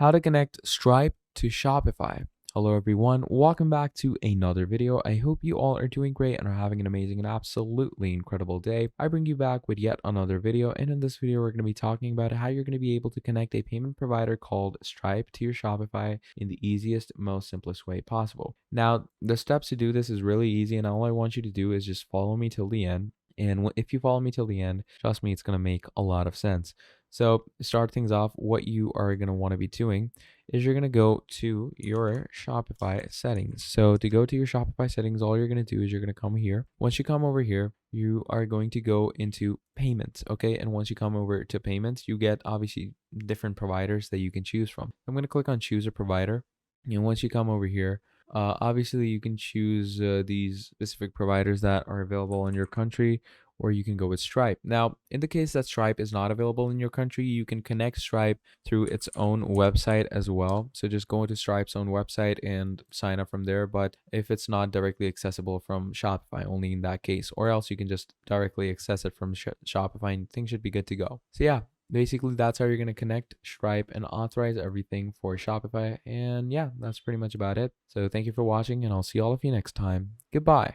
How to connect Stripe to Shopify. Hello everyone, welcome back to another video. I hope you all are doing great and are having an amazing and absolutely incredible day. I bring you back with yet another video, and in this video we're going to be talking about how you're going to be able to connect a payment provider called Stripe to your Shopify in the easiest, most simplest way possible. Now, the steps to do this is really easy, and all I want you to do is just follow me till the end. And if you follow me till the end, trust me, it's going to make a lot of sense. So to start things off, what you are going to want to be doing is you're going to go to your Shopify settings. So to go to your Shopify settings, all you're going to do is you're going to come here. Once you come over here, you are going to go into payments, okay? And once you come over to payments, you get obviously different providers that you can choose from. I'm going to click on choose a provider. And once you come over here, obviously you can choose these specific providers that are available in your country, or you can go with Stripe. Now, in the case that Stripe is not available in your country, you can connect Stripe through its own website as well. So just go into Stripe's own website and sign up from there. But if it's not directly accessible from Shopify, only in that case, or else you can just directly access it from Shopify and things should be good to go. So yeah, basically that's how you're going to connect Stripe and authorize everything for Shopify. And yeah, that's pretty much about it. So thank you for watching, and I'll see all of you next time. Goodbye.